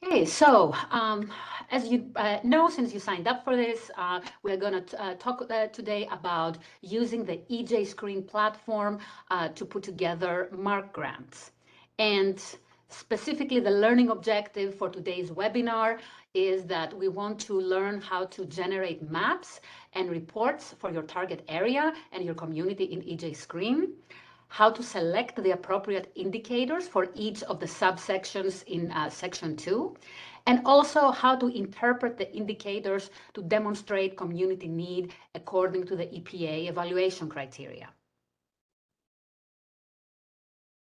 Okay, so as you know, since you signed up for this, we're going to talk today about using the EJSCREEN platform to put together MARC grants. And specifically, the learning objective for today's webinar is that we want to learn how to generate maps and reports for your target area and your community in EJSCREEN, how to select the appropriate indicators for each of the subsections in section 2, and also how to interpret the indicators to demonstrate community need according to the EPA evaluation criteria.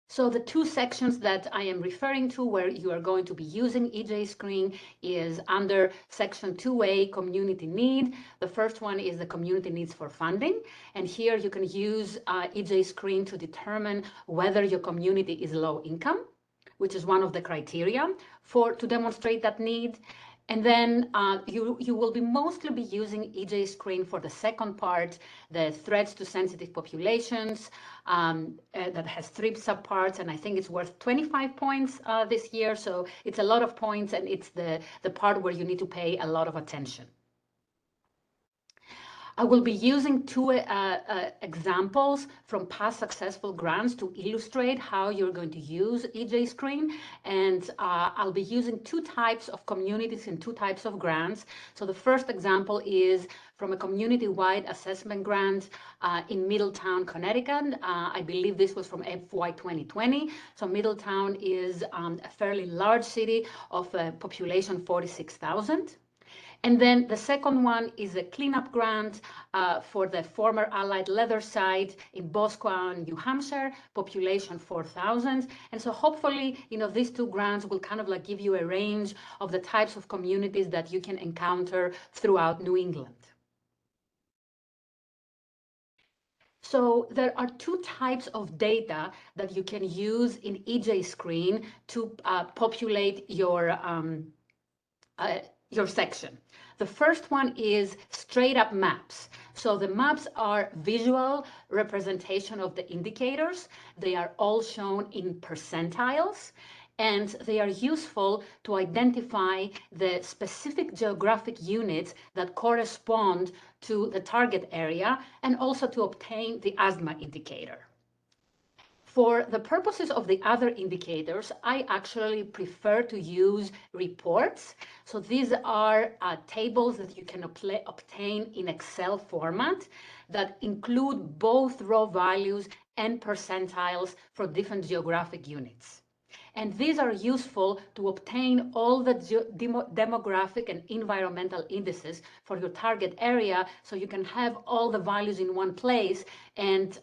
So the two sections that I am referring to where you are going to be using EJSCREEN is under section 2A, community need. The first one is the community needs for funding. And here you can use EJSCREEN to determine whether your community is low income, which is one of the criteria to demonstrate that need. And then you will be mostly be using EJSCREEN for the second part, the threats to sensitive populations, that has 3 subparts, and I think it's worth 25 points this year. So it's a lot of points, and it's the part where you need to pay a lot of attention. I will be using 2 examples from past successful grants to illustrate how you're going to use EJSCREEN. And I'll be using 2 types of communities and 2 types of grants. So the first example is from a community-wide assessment grant in Middletown, Connecticut. I believe this was from FY 2020. So Middletown is a fairly large city of a population 46,000. And then the second one is a cleanup grant for the former Allied leather site in Boscawen, New Hampshire, population 4,000. And so hopefully, these 2 grants will kind of like give you a range of the types of communities that you can encounter throughout New England. So there are 2 types of data that you can use in EJSCREEN to populate your section. The first one is straight up maps. So the maps are visual representation of the indicators. They are all shown in percentiles, and they are useful to identify the specific geographic units that correspond to the target area and also to obtain the asthma indicator. For the purposes of the other indicators, I actually prefer to use reports. So these are tables that you can obtain in Excel format that include both raw values and percentiles for different geographic units. And these are useful to obtain all the demographic and environmental indices for your target area, so you can have all the values in one place and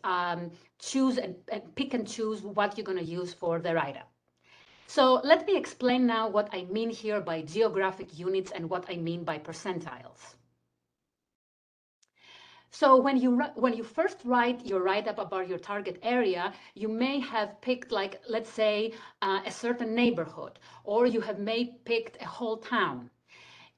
choose and pick and choose what you're going to use for the write-up. So let me explain now what I mean here by geographic units and what I mean by percentiles. So when you first write your write-up about your target area, you may have picked, like, let's say, a certain neighborhood, or you have picked a whole town.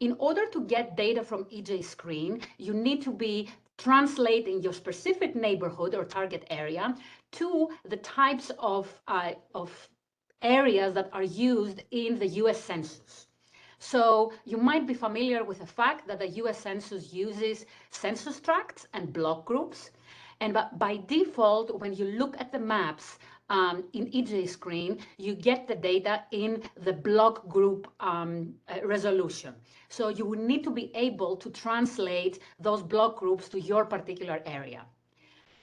In order to get data from EJSCREEN, you need to be translating your specific neighborhood or target area to the types of areas that are used in the US Census. So you might be familiar with the fact that the US Census uses census tracts and block groups. And by default, when you look at the maps in EJSCREEN, you get the data in the block group resolution. So you will need to be able to translate those block groups to your particular area.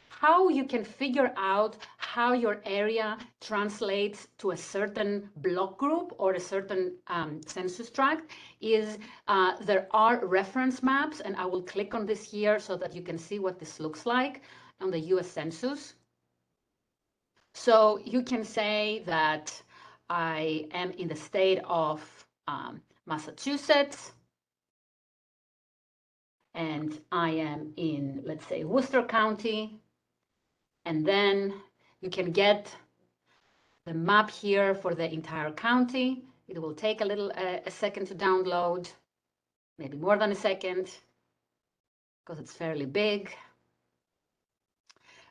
How you can figure out how your area translates to a certain block group or a certain census tract is there are reference maps, and I will click on this here so that you can see what this looks like on the US Census. So you can say that I am in the state of Massachusetts, and I am in, let's say, Worcester County. And then you can get the map here for the entire county. It will take a second to download, maybe more than a second, because it's fairly big.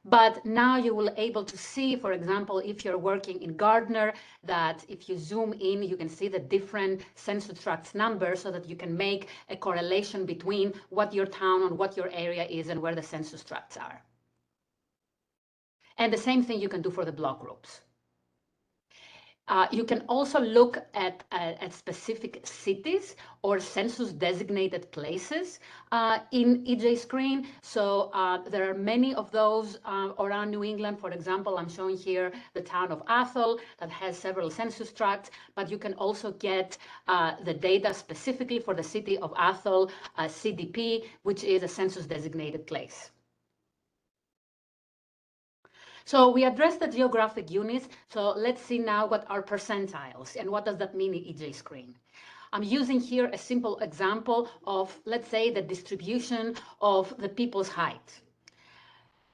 But now you will able to see, for example, if you're working in Gardner, that if you zoom in, you can see the different census tracts numbers so that you can make a correlation between what your town and what your area is and where the census tracts are. And the same thing you can do for the block groups. You can also look at specific cities or census designated places in EJSCREEN. So there are many of those around New England. For example, I'm showing here the town of Athol that has several census tracts, but you can also get the data specifically for the city of Athol, CDP, which is a census designated place. So we addressed the geographic units. So let's see now what are percentiles and what does that mean in EJSCREEN. I'm using here a simple example of, let's say, the distribution of the people's height.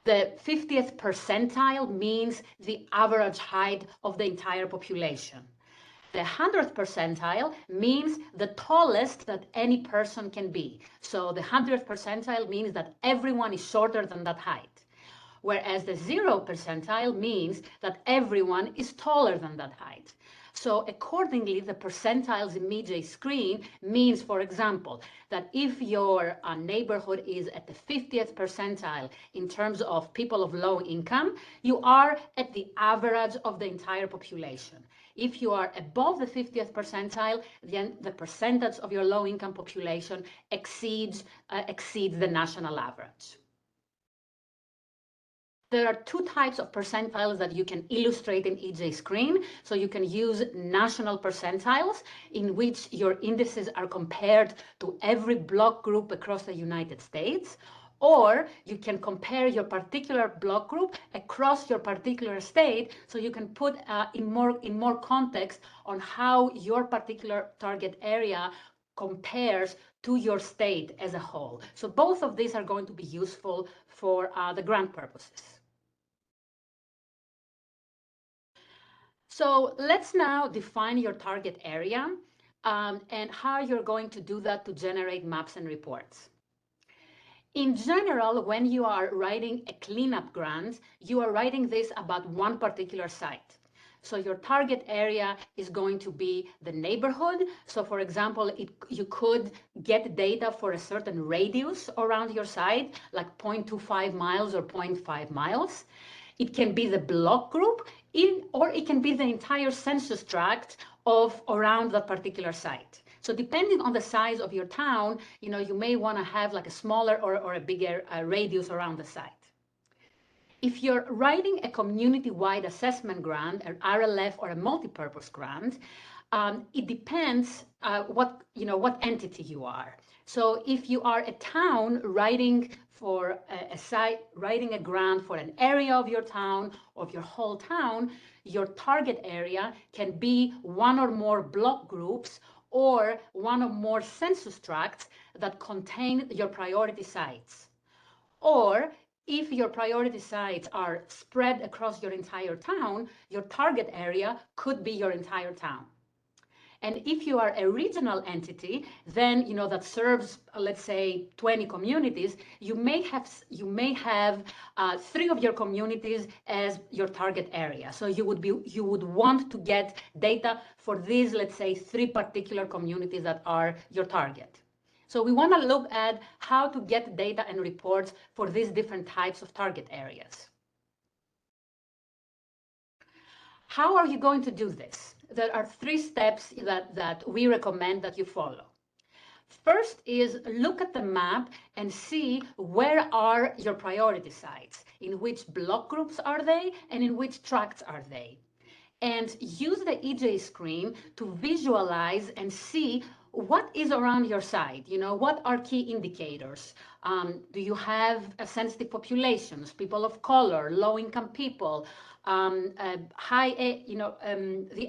The 50th percentile means the average height of the entire population. The 100th percentile means the tallest that any person can be. So the 100th percentile means that everyone is shorter than that height. Whereas the 0 percentile means that everyone is taller than that height. So accordingly, the percentiles in EJSCREEN means, for example, that if your neighborhood is at the 50th percentile in terms of people of low income, you are at the average of the entire population. If you are above the 50th percentile, then the percentage of your low income population exceeds the national average. There are two types of percentiles that you can illustrate in EJSCREEN. So you can use national percentiles, in which your indices are compared to every block group across the United States, or you can compare your particular block group across your particular state, so you can put in more context on how your particular target area compares to your state as a whole. So both of these are going to be useful for the grant purposes. So let's now define your target area and how you're going to do that to generate maps and reports. In general, when you are writing a cleanup grant, you are writing this about one particular site. So your target area is going to be the neighborhood. So for example, you could get data for a certain radius around your site, like 0.25 miles or 0.5 miles. It can be the block group, or it can be the entire census tract of around that particular site. So depending on the size of your town, you may want to have like a smaller or a bigger radius around the site. If you're writing a community-wide assessment grant, an RLF or a multi-purpose grant, it depends what entity you are. So if you are a town writing for a site, writing a grant for an area of your town, of your whole town, your target area can be one or more block groups or one or more census tracts that contain your priority sites. Or if your priority sites are spread across your entire town, your target area could be your entire town. And if you are a regional entity, then that serves, let's say, 20 communities, you may have 3 of your communities as your target area. So you would want to get data for these, let's say, 3 particular communities that are your target. So we want to look at how to get data and reports for these different types of target areas. How are you going to do this? There are 3 steps that we recommend that you follow. First is look at the map and see where are your priority sites, in which block groups are they, and in which tracts are they. And use the EJSCREEN to visualize and see what is around your site. What are key indicators? Do you have sensitive populations, people of color, low-income people, the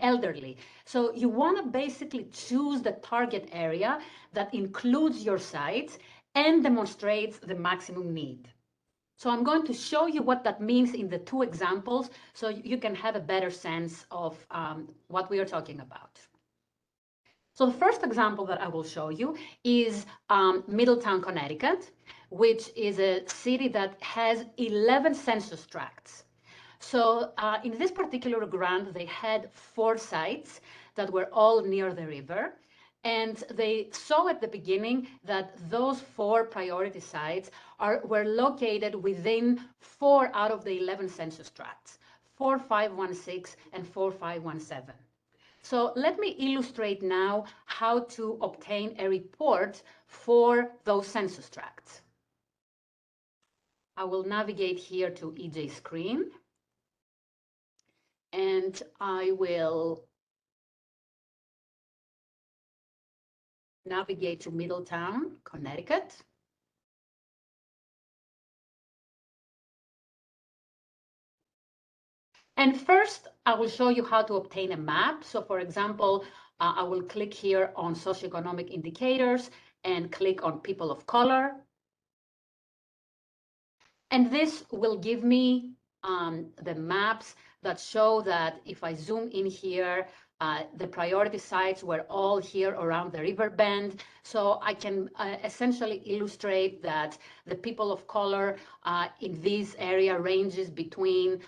elderly? So you want to basically choose the target area that includes your sites and demonstrates the maximum need. So I'm going to show you what that means in the 2 examples so you can have a better sense of what we are talking about. So the first example that I will show you is Middletown, Connecticut, which is a city that has 11 census tracts. So in this particular grant, they had 4 sites that were all near the river. And they saw at the beginning that those 4 priority sites were located within 4 out of the 11 census tracts, 4516 and 4517. So let me illustrate now how to obtain a report for those census tracts. I will navigate here to EJSCREEN, and I will navigate to Middletown, Connecticut. And first, I will show you how to obtain a map. So for example, I will click here on socioeconomic indicators and click on people of color. And this will give me the maps that show that if I zoom in here, the priority sites were all here around the river bend. So I can essentially illustrate that the people of color in this area ranges between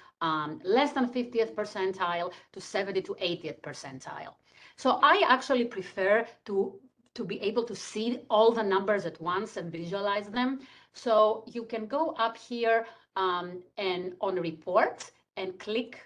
less than 50th percentile to 70 to 80th percentile. So I actually prefer to be able to see all the numbers at once and visualize them. So you can go up here and on reports and click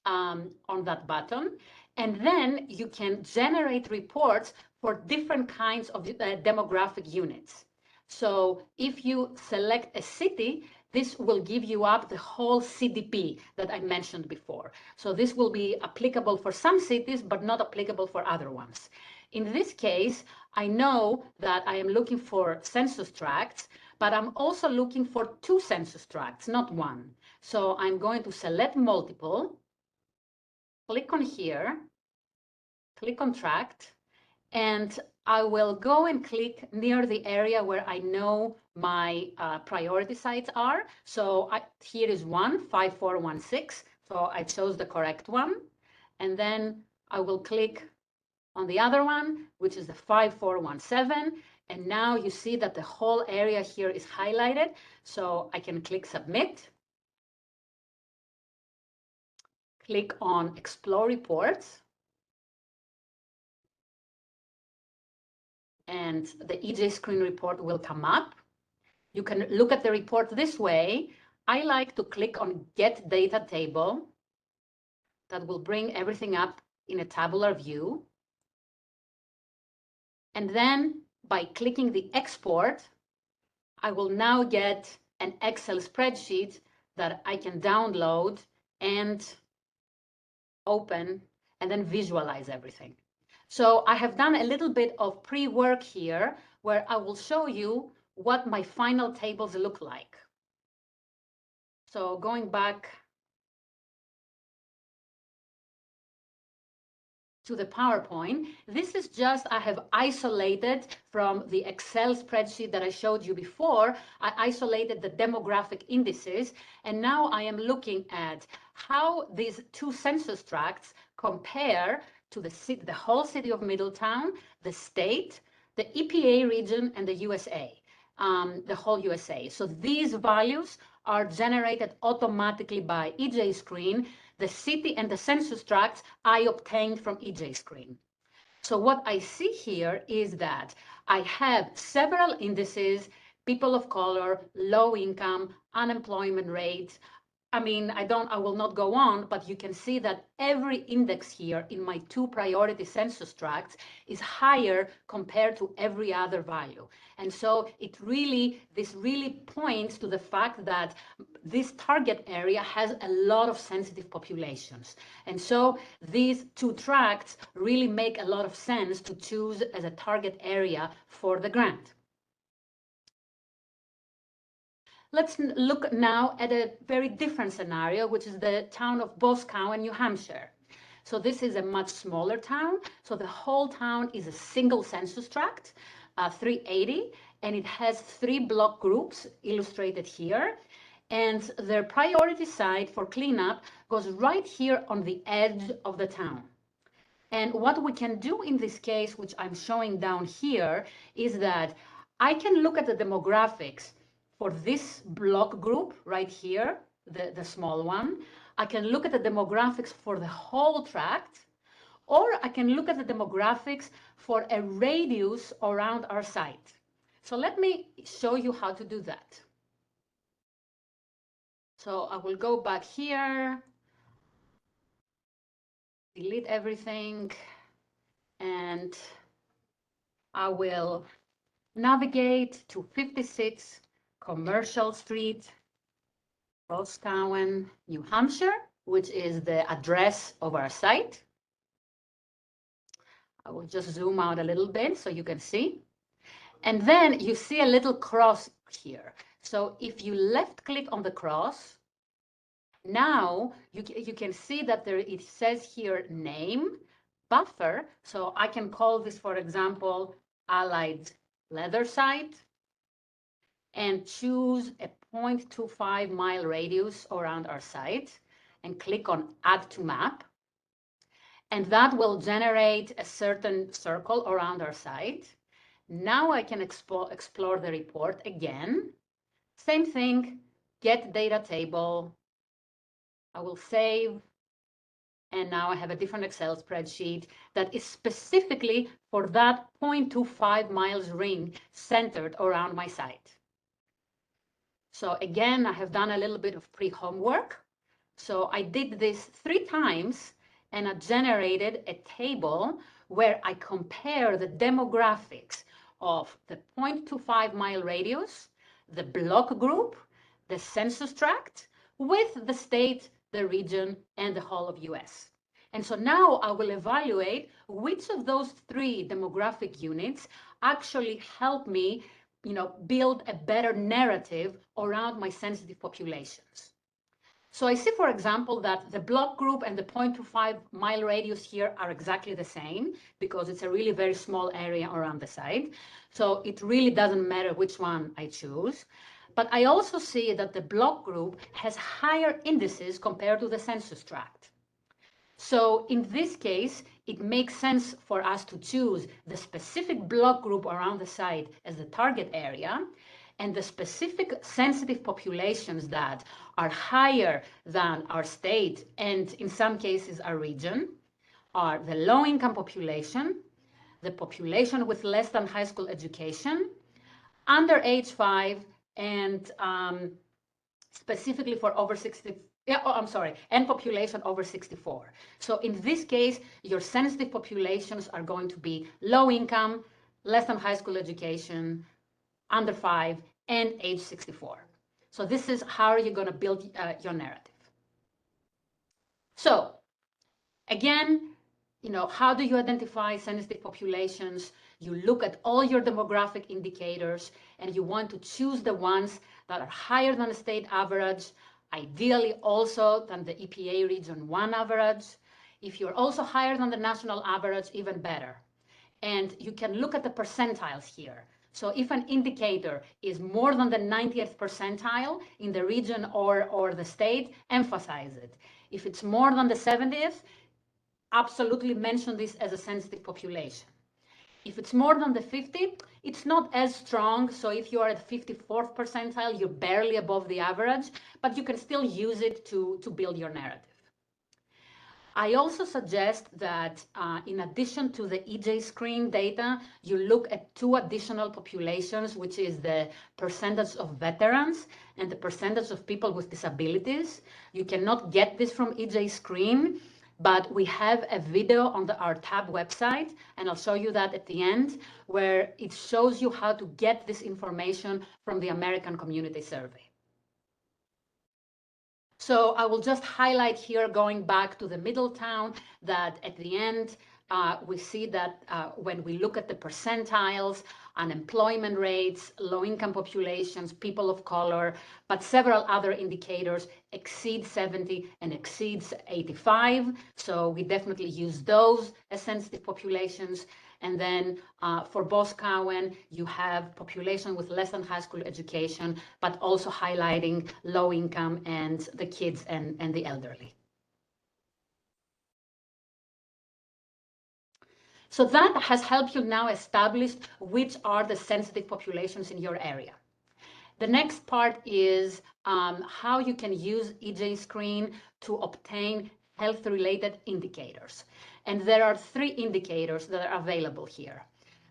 on that button. And then you can generate reports for different kinds of demographic units. So if you select a city, this will give you up the whole CDP that I mentioned before. So this will be applicable for some cities, but not applicable for other ones. In this case, I know that I am looking for census tracts, but I'm also looking for 2 census tracts, not 1. So I'm going to select multiple, click on here, click on tract, and I will go and click near the area where I know my priority sites are. So here is 5416. So I chose the correct one. And then I will click on the other one, which is the 5417. And now you see that the whole area here is highlighted. So I can click submit. Click on explore reports. And the EJSCREEN report will come up. You can look at the report this way. I like to click on Get Data Table. That will bring everything up in a tabular view. And then by clicking the Export, I will now get an Excel spreadsheet that I can download and open and then visualize everything. So I have done a little bit of pre-work here where I will show you what my final tables look like. So going back to the PowerPoint, this is just, I have isolated from the Excel spreadsheet that I showed you before, I isolated the demographic indices, and now I am looking at how these 2 census tracts compare to the whole city of Middletown, the state, the EPA region, and the USA, the whole USA. So these values are generated automatically by EJSCREEN. The city and the census tracts I obtained from EJSCREEN. So what I see here is that I have several indices, people of color, low income, unemployment rate. I mean, I will not go on, but you can see that every index here in my 2 priority census tracts is higher compared to every other value. And so this really points to the fact that this target area has a lot of sensitive populations. And so these 2 tracts really make a lot of sense to choose as a target area for the grant. Let's look now at a very different scenario, which is the town of Boscawen, New Hampshire. So this is a much smaller town. So the whole town is a single census tract, 380, and it has 3 block groups illustrated here. And their priority site for cleanup goes right here on the edge of the town. And what we can do in this case, which I'm showing down here, is that I can look at the demographics for this block group right here, the small one. I can look at the demographics for the whole tract, or I can look at the demographics for a radius around our site. So let me show you how to do that. So I will go back here, delete everything, and I will navigate to 56 Commercial Street, Roscommon, New Hampshire, which is the address of our site. I will just zoom out a little bit so you can see. And then you see a little cross here. So if you left click on the cross, now you can see that it says here name, buffer. So I can call this, for example, Allied Leather Site, and choose a 0.25 mile radius around our site and click on Add to Map. And that will generate a certain circle around our site. Now I can explore the report again. Same thing, get data table. I will save. And now I have a different Excel spreadsheet that is specifically for that 0.25 miles ring centered around my site. So again, I have done a little bit of pre-homework. So I did this 3 times and I generated a table where I compare the demographics of the 0.25 mile radius, the block group, the census tract, with the state, the region, and the whole of US. And so now I will evaluate which of those 3 demographic units actually help me build a better narrative around my sensitive populations. So I see, for example, that the block group and the 0.25 mile radius here are exactly the same because it's a really very small area around the site. So it really doesn't matter which one I choose. But I also see that the block group has higher indices compared to the census tract. So in this case, it makes sense for us to choose the specific block group around the site as the target area, and the specific sensitive populations that are higher than our state and in some cases our region are the low-income population, the population with less than high school education, under age 5, and specifically for over 60. And population over 64. So in this case, your sensitive populations are going to be low income, less than high school education, under 5, and age 64. So this is how you're going to build your narrative. So again, how do you identify sensitive populations? You look at all your demographic indicators, and you want to choose the ones that are higher than the state average, ideally also than the EPA Region 1 average. If you're also higher than the national average, even better. And you can look at the percentiles here. So if an indicator is more than the 90th percentile in the region or the state, emphasize it. If it's more than the 70th, absolutely mention this as a sensitive population. If it's more than the 50, it's not as strong. So if you are at 54th percentile, you're barely above the average, but you can still use it to build your narrative. I also suggest that in addition to the EJSCREEN data, you look at 2 additional populations, which is the percentage of veterans and the percentage of people with disabilities. You cannot get this from EJSCREEN, but we have a video on our tab website, and I'll show you that at the end, where it shows you how to get this information from the American Community Survey. So I will just highlight here, going back to the Middletown, that at the end, we see that when we look at the percentiles, unemployment rates, low-income populations, people of color, but several other indicators exceed 70 and exceeds 85. So we definitely use those as sensitive populations. And then for Boscawen, you have population with less than high school education, but also highlighting low income and the kids and the elderly. So that has helped you now establish which are the sensitive populations in your area. The next part is how you can use EJSCREEN to obtain health-related indicators. And there are 3 indicators that are available here: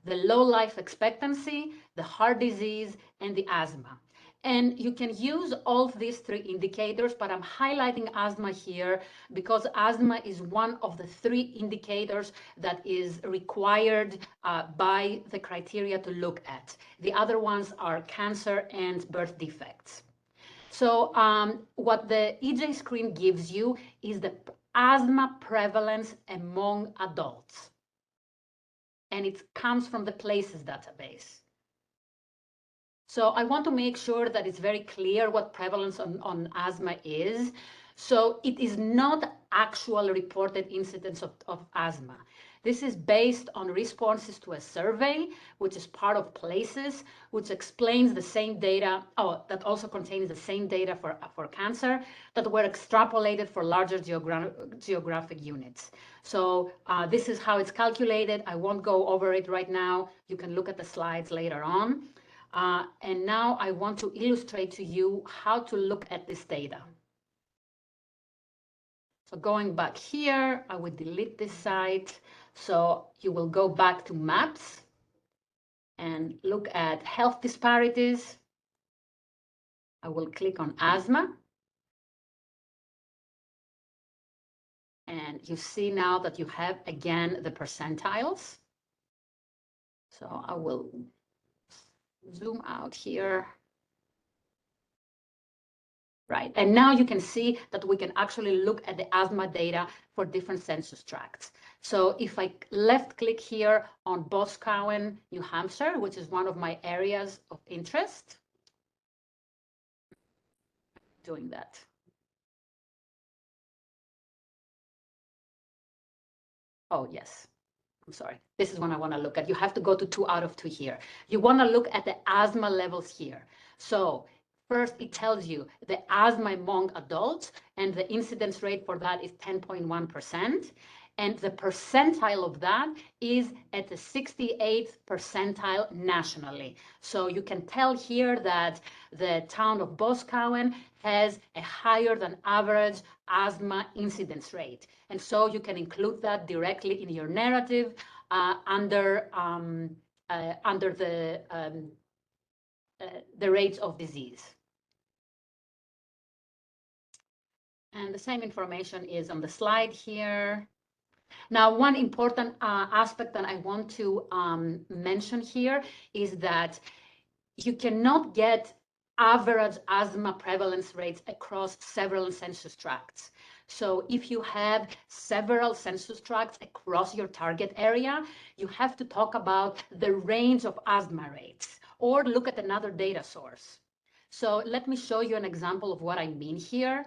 the low life expectancy, the heart disease, and the asthma. And you can use all of these 3 indicators, but I'm highlighting asthma here because asthma is one of the 3 indicators that is required by the criteria to look at. The other ones are cancer and birth defects. So what the EJSCREEN gives you is the asthma prevalence among adults. And it comes from the Places database. So I want to make sure that it's very clear what prevalence on asthma is. So it is not actual reported incidence of asthma. This is based on responses to a survey, which is part of Places, which explains the same data, that also contains the same data for cancer that were extrapolated for larger geographic units. So this is how it's calculated. I won't go over it right now. You can look at the slides later on. And now I want to illustrate to you how to look at this data. So going back here, I will delete this site. So you will go back to maps and look at health disparities. I will click on asthma. And you see now that you have, again, the percentiles. So I will zoom out here. Right, and now you can see that we can actually look at the asthma data for different census tracts. So if I left click here on Boscawen, New Hampshire, which is one of my areas of interest, doing that. Oh, yes. I'm sorry. This is what I want to look at. You have to go to 2 out of 2 here. You want to look at the asthma levels here. So first, it tells you the asthma among adults, and the incidence rate for that is 10.1%. And the percentile of that is at the 68th percentile nationally. So you can tell here that the town of Boscawen has a higher than average asthma incidence rate. And so you can include that directly in your narrative under the rates of disease. And the same information is on the slide here. Now, one important aspect that I want to mention here is that you cannot get average asthma prevalence rates across several census tracts. So if you have several census tracts across your target area, you have to talk about the range of asthma rates or look at another data source. So let me show you an example of what I mean here.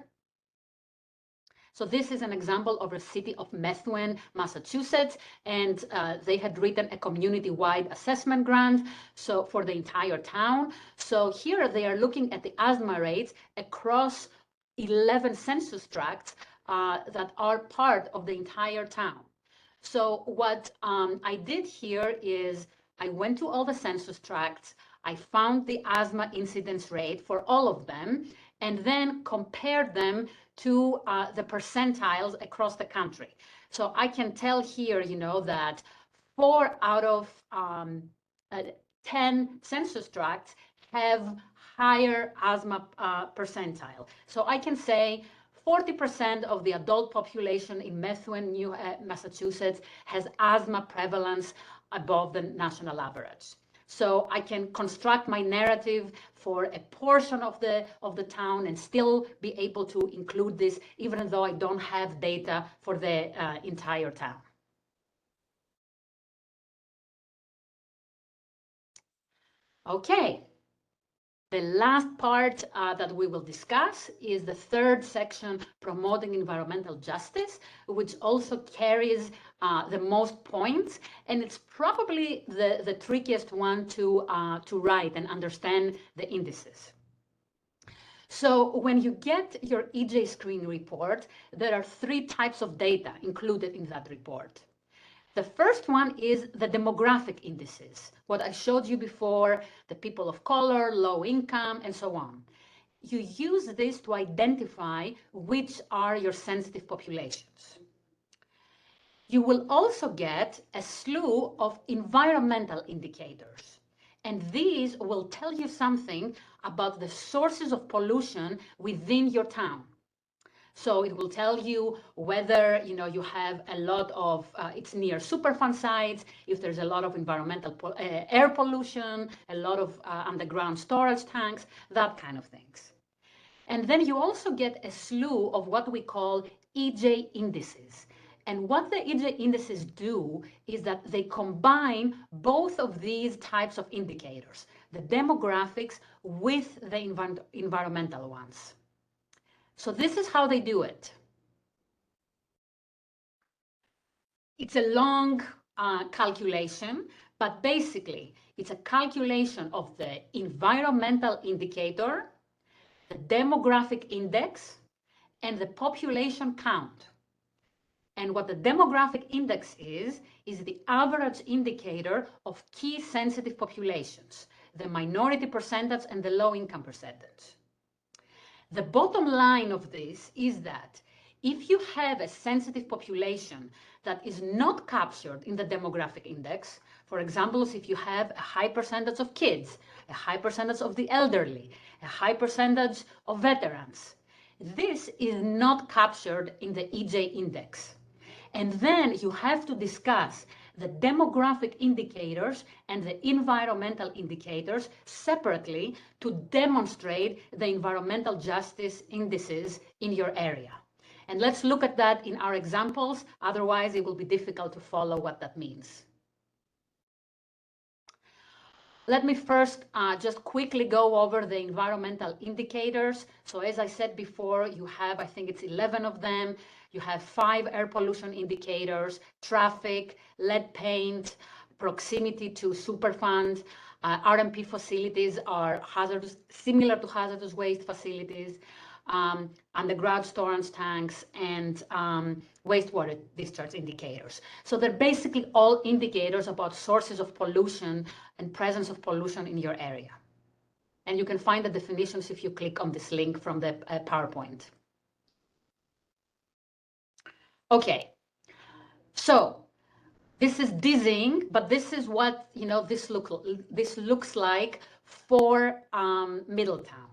So this is an example of the city of Methuen, Massachusetts, and they had written a community-wide assessment grant so for the entire town. So here they are looking at the asthma rates across 11 census tracts that are part of the entire town. So what I did here is I went to all the census tracts, I found the asthma incidence rate for all of them, and then compared them to the percentiles across the country. So I can tell here, that 4 out of 10 census tracts have higher asthma percentile. So I can say 40% of the adult population in Methuen, Massachusetts, has asthma prevalence above the national average. So I can construct my narrative for a portion of the town and still be able to include this, even though I don't have data for the entire town. Okay. The last part that we will discuss is the third section, promoting environmental justice, which also carries the most points, and it's probably the trickiest one to write and understand the indices. So when you get your EJSCREEN report, there are 3 types of data included in that report. The first one is the demographic indices, what I showed you before, the people of color, low income, and so on. You use this to identify which are your sensitive populations. You will also get a slew of environmental indicators, and these will tell you something about the sources of pollution within your town. So it will tell you whether you have a lot of, it's near Superfund sites, if there's a lot of environmental air pollution, a lot of underground storage tanks, that kind of things. And then you also get a slew of what we call EJ indices. And what the EJ indices do is that they combine both of these types of indicators, the demographics with the environmental ones. So this is how they do it. It's a long calculation, but basically it's a calculation of the environmental indicator, the demographic index, and the population count. And what the demographic index is the average indicator of key sensitive populations, the minority percentage and the low income percentage. The bottom line of this is that if you have a sensitive population that is not captured in the demographic index, for example, if you have a high percentage of kids, a high percentage of the elderly, a high percentage of veterans, this is not captured in the EJ index. And then you have to discuss the demographic indicators and the environmental indicators separately to demonstrate the environmental justice indices in your area. And let's look at that in our examples. Otherwise, it will be difficult to follow what that means. Let me first just quickly go over the environmental indicators. So as I said before, you have, I think it's 11 of them. You have 5 air pollution indicators, traffic, lead paint, proximity to Superfund. RMP facilities are hazardous, similar to hazardous waste facilities, underground storage tanks, and wastewater discharge indicators. So they're basically all indicators about sources of pollution and presence of pollution in your area. And you can find the definitions if you click on this link from the PowerPoint. Okay, so this is dizzying, but this is what this looks like for Middletown.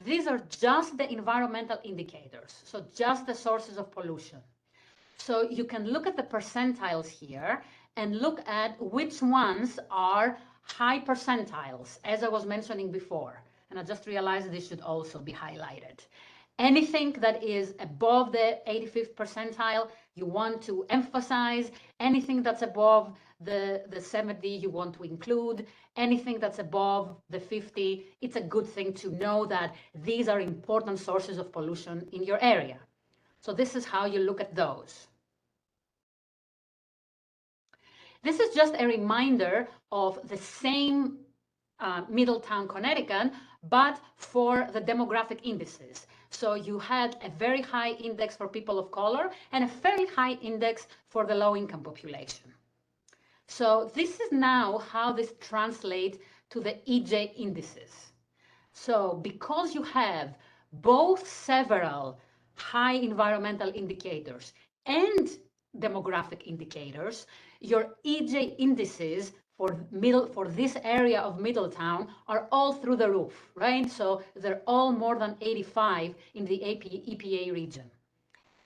These are just the environmental indicators, so just the sources of pollution. So you can look at the percentiles here and look at which ones are high percentiles, as I was mentioning before. And I just realized this should also be highlighted. Anything that is above the 85th percentile, you want to emphasize. Anything that's above the 70, you want to include. Anything that's above the 50, it's a good thing to know that these are important sources of pollution in your area. So this is how you look at those. This is just a reminder of the same Middletown, Connecticut, but for the demographic indices. So you had a very high index for people of color and a fairly high index for the low-income population. So this is now how this translates to the EJ indices. So because you have both several high environmental indicators and demographic indicators, your EJ indices for this area of Middletown are all through the roof, right? So they're all more than 85 in the EPA region.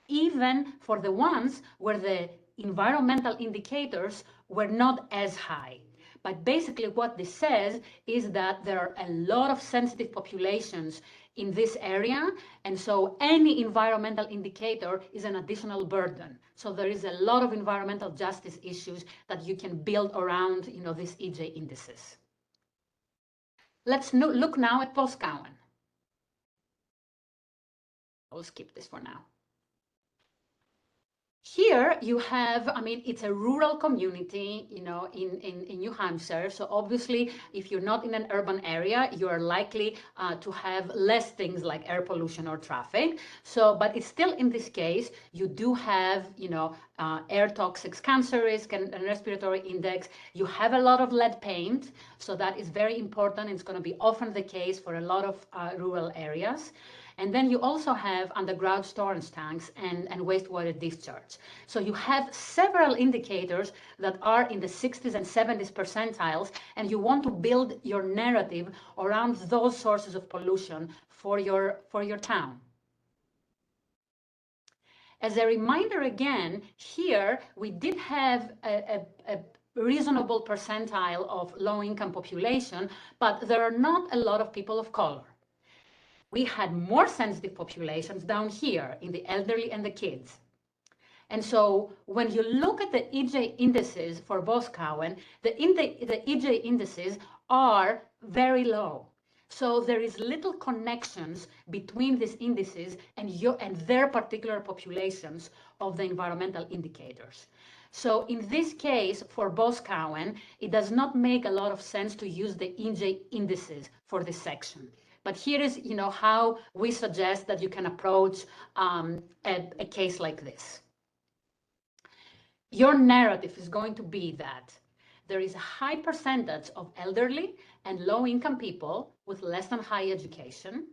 Even for the ones where the environmental indicators were not as high. But basically what this says is that there are a lot of sensitive populations in this area, and so any environmental indicator is an additional burden. So there is a lot of environmental justice issues that you can build around, these EJ indices. Let's look now at Boscawen. I'll skip this for now. here you have, I mean, it's a rural community, you know, in New Hampshire. So obviously, if you're not in an urban area, you are likely to have less things like air pollution or traffic. So, but it's still in this case, you do have, you know, air toxics, cancer risk, and respiratory index. You have a lot of lead paint. So that is very important. It's going to be often the case for a lot of rural areas. And then you also have underground storage tanks and wastewater discharge. So you have several indicators that are in the 60s and 70s percentiles, and you want to build your narrative around those sources of pollution for your town. As a reminder again, here we did have a reasonable percentile of low-income population, but there are not a lot of people of color. We had more sensitive populations down here in the elderly and the kids. And so when you look at the EJ indices for Boscawen, the EJ indices are very low. So there is little connections between these indices and their particular populations of the environmental indicators. So in this case, for Boscawen, it does not make a lot of sense to use the EJ indices for this section. But here is, you know, how we suggest that you can approach a case like this. Your narrative is going to be that there is a high percentage of elderly and low-income people with less than high education.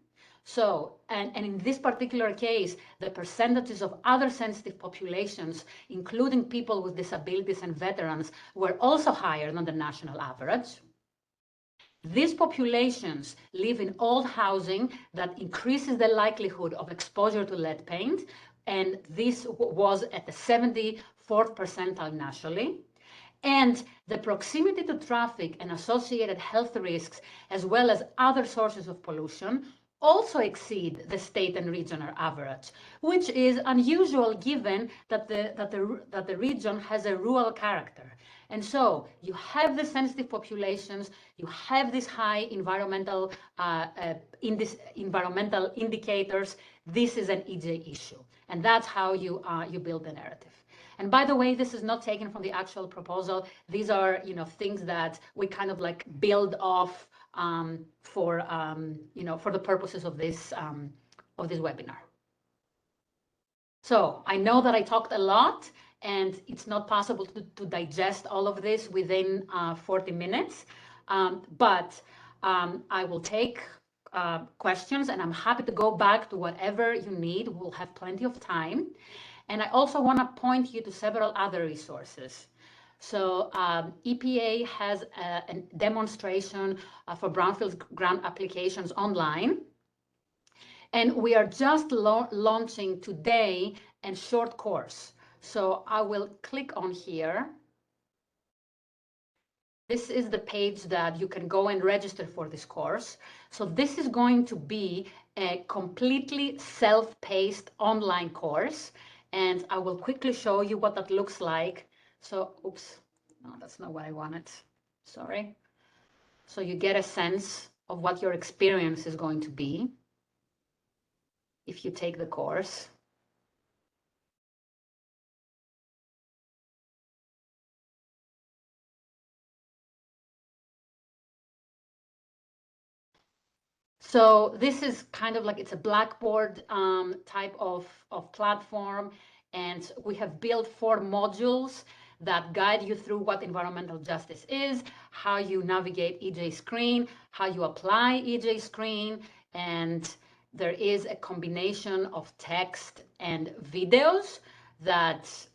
So, and in this particular case, the percentages of other sensitive populations, including people with disabilities and veterans, were also higher than the national average. These populations live in old housing that increases the likelihood of exposure to lead paint, and this was at the 74th percentile nationally. And the proximity to traffic and associated health risks, as well as other sources of pollution, also exceed the state and regional average, which is unusual given that the region has a rural character. And so you have the sensitive populations, you have these high environmental indicators. This is an EJ issue, and that's how you build the narrative. And by the way, this is not taken from the actual proposal. These are, you know, things that we kind of like build off for the purposes of this webinar. So I know that I talked a lot, and it's not possible to digest all of this within 40 minutes, but I will take questions, and I'm happy to go back to whatever you need. We'll have plenty of time. And I also want to point you to several other resources. So EPA has a demonstration for brownfield grant applications online. And we are just launching today a short course. So I will click on here. This is the page that you can go and register for this course. So this is going to be a completely self-paced online course. And I will quickly show you what that looks like. So, oops, no, that's not what I wanted. Sorry. So you get a sense of what your experience is going to be if you take the course. So this is kind of like, it's a Blackboard type of platform. And we have built 4 modules that guide you through what environmental justice is, how you navigate EJSCREEN, how you apply EJSCREEN, and there is a combination of text and videos that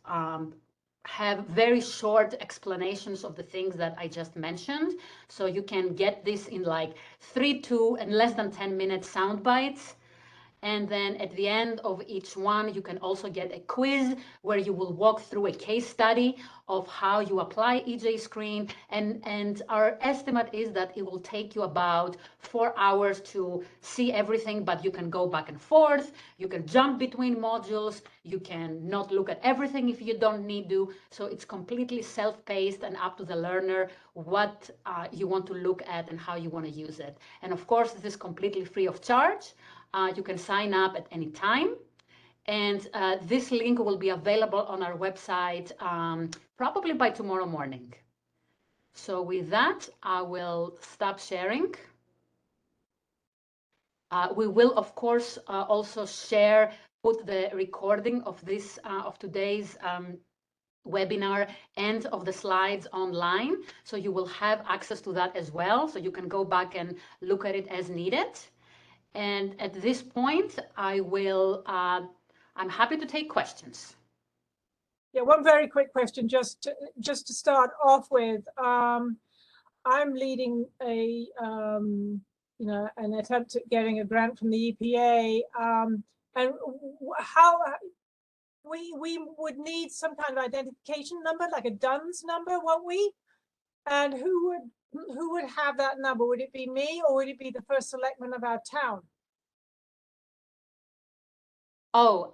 have very short explanations of the things that I just mentioned. So you can get this in like 3, 2, and less than 10-minute sound bites. And then at the end of each one, you can also get a quiz where you will walk through a case study of how you apply EJSCREEN. And our estimate is that it will take you about 4 hours to see everything, but you can go back and forth. You can jump between modules. You can not look at everything if you don't need to. So it's completely self-paced and up to the learner what you want to look at and how you want to use it. And of course, this is completely free of charge. You can sign up at any time. And this link will be available on our website probably by tomorrow morning. So with that, I will stop sharing. We will, of course, also put the recording of this of today's webinar and of the slides online. So you will have access to that as well. So you can go back and look at it as needed. And at this point, I'm happy to take questions. Yeah, one very quick question, just to start off with. I'm leading an attempt at getting a grant from the EPA, and how we would need some kind of identification number, like a DUNS number, won't we? And who would have that number? Would it be me, or would it be the first selectman of our town? Oh,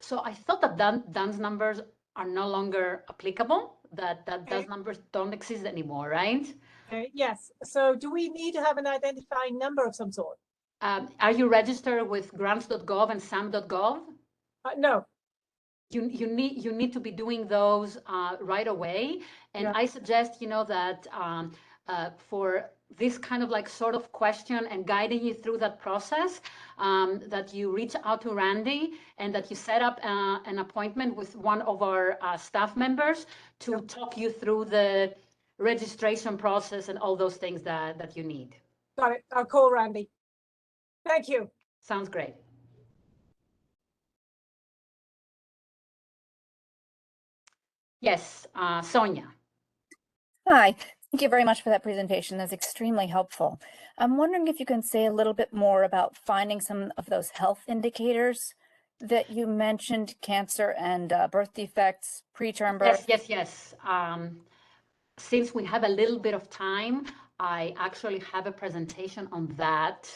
so I thought that DUNS numbers are no longer applicable, that DUNS numbers don't exist anymore, right? Yes. So do we need to have an identifying number of some sort? Are you registered with grants.gov and sam.gov? No. You need to be doing those right away. And yeah. I suggest, that for this kind of like sort of question and guiding you through that process, that you reach out to Randy and that you set up an appointment with one of our staff members to talk you through the registration process and all those things that you need. Got it. I'll call Randy. Thank you. Sounds great. Yes, Sonia. Hi, thank you very much for that presentation. That's extremely helpful. I'm wondering if you can say a little bit more about finding some of those health indicators that you mentioned, cancer and birth defects, preterm birth. Yes. Since we have a little bit of time, I actually have a presentation on that,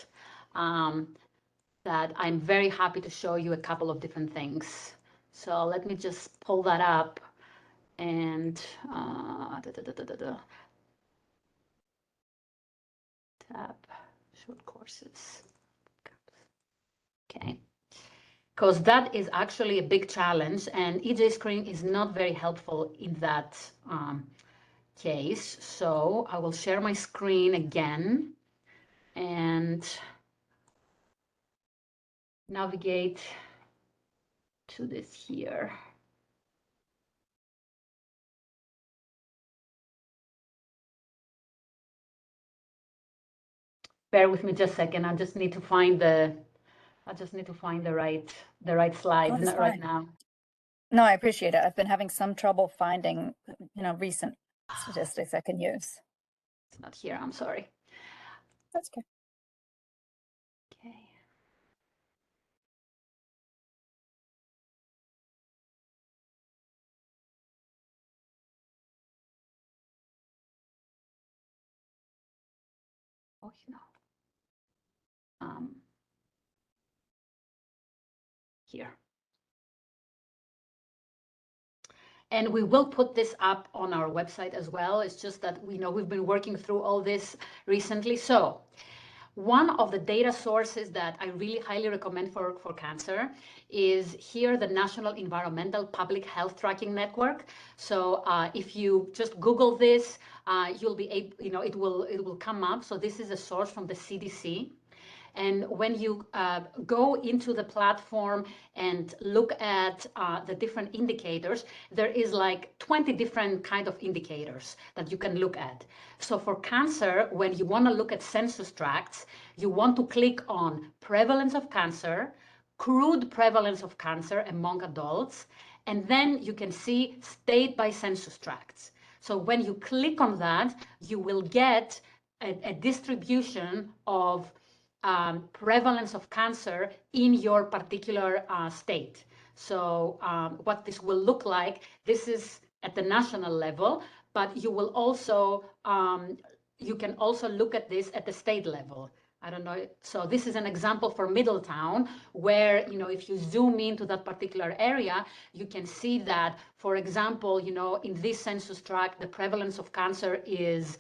that I'm very happy to show you a couple of different things. So let me just pull that up. And tab, short courses. Okay, because that is actually a big challenge, and EJSCREEN is not very helpful in that case. So I will share my screen again and navigate to this here. Bear with me just a second. I just need to find the right slide right now. No, I appreciate it. I've been having some trouble finding, recent statistics I can use. It's not here. I'm sorry. That's okay. Okay. Oh, here. And we will put this up on our website as well. It's just that we've been working through all this recently. So one of the data sources that I really highly recommend for cancer is here, the National Environmental Public Health Tracking Network. So if you just Google this, you'll be able, it will come up. So this is a source from the CDC. And when you go into the platform and look at the different indicators, there is like 20 different kind of indicators that you can look at. So for cancer, when you want to look at census tracts, you want to click on prevalence of cancer, crude prevalence of cancer among adults, and then you can see state by census tracts. So when you click on that, you will get a distribution of prevalence of cancer in your particular state. So what this will look like, this is at the national level, but you will also, you can also look at this at the state level. I don't know. So this is an example for Middletown, where, if you zoom into that particular area, you can see that, for example, in this census tract, the prevalence of cancer is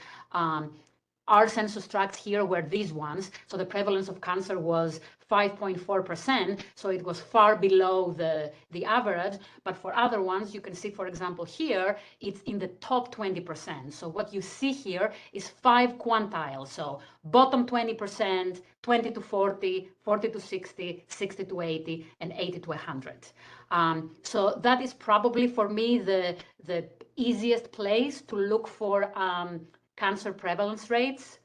our census tracts here were these ones. So the prevalence of cancer was 5.4%. So it was far below the average. But for other ones, you can see, for example, here, it's in the top 20%. So what you see here is 5 quantiles. So bottom 20%, 20 to 40, 40 to 60, 60 to 80, and 80 to 100. So that is probably, for me, the easiest place to look for cancer prevalence rates.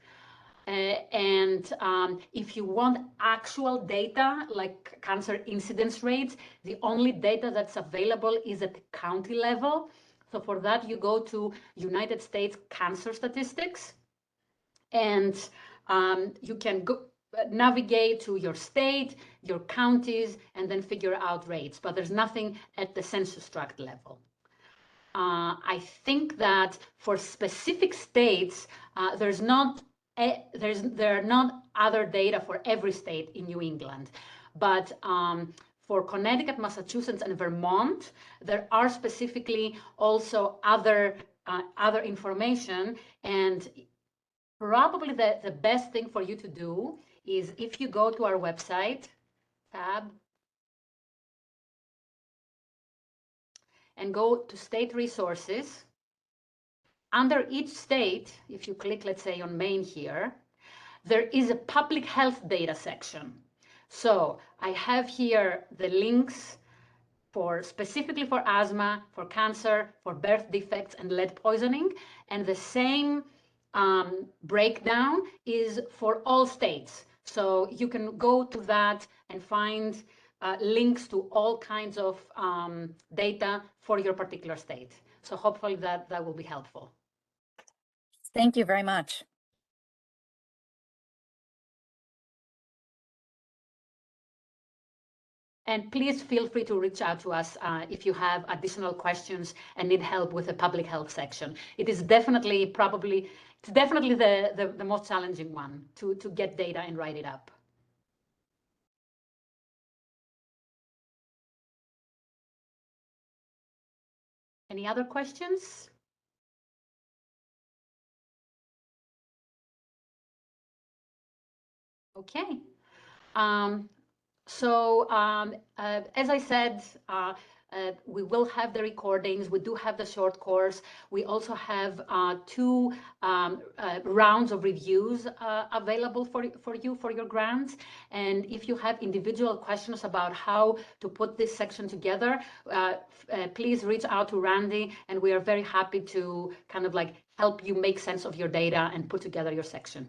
If you want actual data, like cancer incidence rates, the only data that's available is at the county level. So for that, you go to United States Cancer Statistics, and you can go navigate to your state, your counties, and then figure out rates. But there's nothing at the census tract level. I think that for specific states, there are not other data for every state in New England, but for Connecticut, Massachusetts, and Vermont, there are specifically also other information. And probably the best thing for you to do is, if you go to our website tab and go to state resources, under each state, if you click, let's say, on Maine here, there is a public health data section. So I have here the links for specifically for asthma, for cancer, for birth defects, and lead poisoning. And the same breakdown is for all states. So you can go to that and find links to all kinds of data for your particular state. So hopefully that will be helpful. Thank you very much. And please feel free to reach out to us if you have additional questions and need help with the public health section. It is definitely the most challenging one to get data and write it up. Any other questions? Okay. As I said, we will have the recordings. We do have the short course. We also have 2 rounds of reviews available for you for your grants. And if you have individual questions about how to put this section together, please reach out to Randy, and we are very happy to kind of like help you make sense of your data and put together your section.